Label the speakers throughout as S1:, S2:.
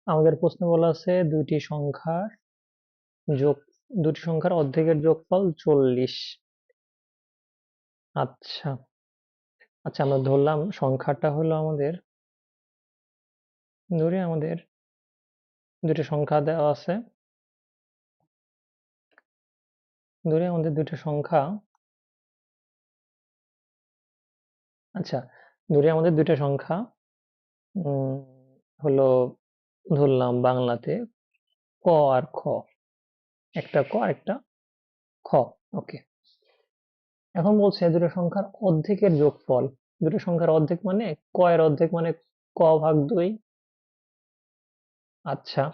S1: আমাদের প্রশ্নে বলা আছে যোগ দুটি সংখ্যার অর্ধেকের যোগফল 40। আচ্ছা আচ্ছা, আমরা ধরলাম সংখ্যাটা হলো আমাদের দুটি সংখ্যা দেওয়া আছে। ধরে আমাদের দুটো সংখ্যা আচ্ছা ধরে আমাদের দুটো সংখ্যা উম, হলো ধরলাম বাংলাতে ক আর খ, একটা ক আর একটা খ। ওকে, এখন বলছে দুটো সংখ্যার অর্ধেকের যোগফল। দুটো সংখ্যার অর্ধেক মানে ক এর অর্ধেক মানে ক ভাগ 2। আচ্ছা,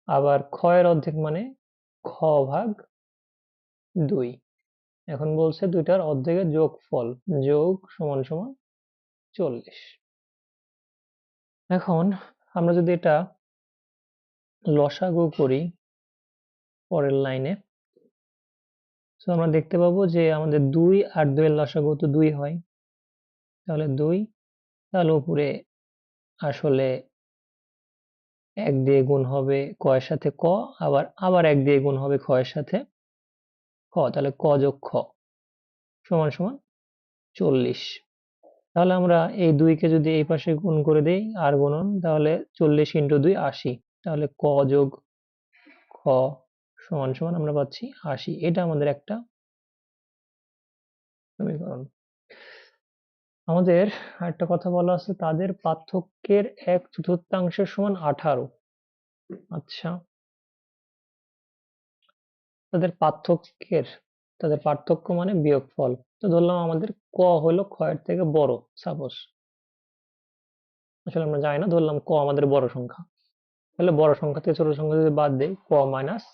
S1: আবার খ এর অর্ধেক মানে খ ভাগ 2। এখন বলছে দুইটার অর্ধেকের যোগফল, যোগ সমান সমান 40। এখন আমরা যদি এটা লসাগু করি পরের লাইনে, তো আমরা দেখতে পাবো যে আমাদের 2 আর 2 এর লসাগু তো 2 হয়, তাহলে 2, তাহলে উপরে আসলে 1 দিয়ে গুণ হবে ক এর সাথে ক, আবার আবার 1 দিয়ে গুণ হবে খ এর সাথে খ, তাহলে ক যোগ খ সমান সমান 40। তাহলে আমরা এই 2 কে যদি এই পাশে গুণ করে দেই আর গুণন, তাহলে 40 ইন্টু 2 80। তাহলে ক যোগ খ সমান সমান আমরা পাচ্ছি 80। এটা আমাদের একটা সমীকরণ। আমাদের আরেকটা কথা বলা আছে, তাদের পার্থক্যের 1/4 সমান 18। আচ্ছা, তাদের পার্থক্যের তাদের পার্থক্য মানে বিয়োগফল। তো ধরলাম আমাদের ক হলো খ এর থেকে বড়, সাপোজ, আসলে আমরা জানি না, ধরলাম ক আমাদের বড় সংখ্যা, তাহলে বড় সংখ্যা থেকে ছোট সংখ্যা যদি বাদ দেই, ক মাইনাস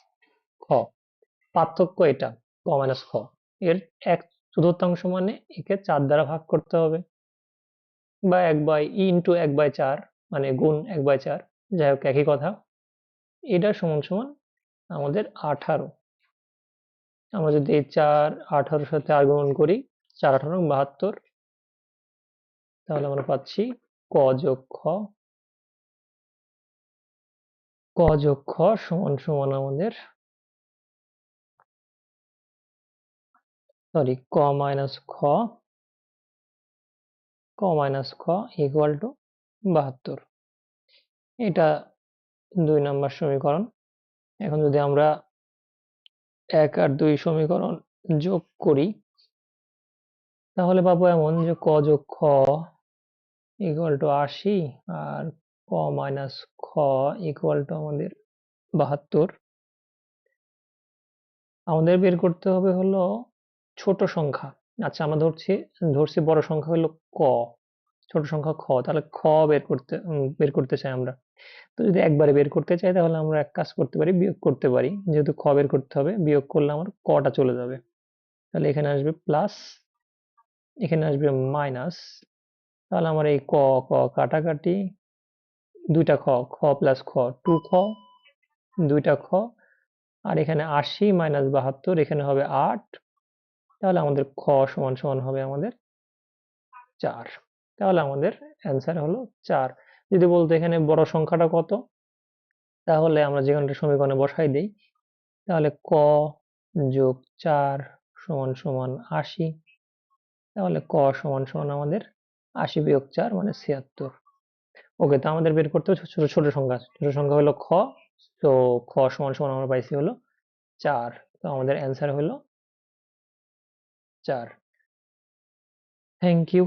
S1: খ, পার্থক্য এটা ক মাইনাস খ। এর 1/4 মানে একে 4 দ্বারা ভাগ করতে হবে, বা 1/4 মানে গুণ 1/4, যাই হোক একই কথা। এটা সমান সমান আমাদের 18। আমরা যদি এই 4 18 সাথে আর গুণন করি, 4 18 72, তাহলে আমরা পাচ্ছি ক যোগ খ, ক যোগ খ সমান সমান আমাদের ক মাইনাস খ, ইকুয়াল টু 72। এটা 2 নম্বর সমীকরণ। এখন যদি আমরা 1 আর 2 সমীকরণ যোগ করি, তাহলে পাবো এমন যে ক যোগ খ ইকুয়াল টু 80, আর ক মাইনাস খ ইকুয়াল টু আমাদের 72। আমাদের বের করতে হবে হলো ছোট সংখ্যা। আচ্ছা, আমরা ধরছি বড় সংখ্যা হলো ক, ছোট সংখ্যা খ, তাহলে খ বের করতে চাই আমরা। তো যদি একবারে বের করতে চাই, তাহলে আমরা এক কাজ করতে পারি, বিয়োগ করতে পারি। যেহেতু খ বের করতে হবে, বিয়োগ করলে আমার কটা চলে যাবে, তাহলে এখানে আসবে প্লাস, এখানে আসবে মাইনাস। তাহলে আমার এই ক ক কাটাকাটি, দুইটা খ, খ প্লাস খ 2খ, দুইটা খ, আর এখানে 80 মাইনাস 72, এখানে হবে 8। তাহলে আমাদের খ সমান সমান হবে আমাদের 4। তাহলে আমাদের অ্যান্সার হলো 4। যদি বলতো এখানে বড় সংখ্যাটা কত, তাহলে আমরা যেখানটা সমীকরণে বসাই দেই, তাহলে ক যোগ 4 সমান সমান 80। তাহলে ক সমান সমান আমাদের 80 বিয়োগ 4 মানে 76। ওকে, তো আমাদের বের করতে হবে ছোট সংখ্যা। ছোট সংখ্যা হলো খ, তো খ সমান সমান আমরা পাইছি হলো 4। তো আমাদের অ্যান্সার হলো 4। Thank you.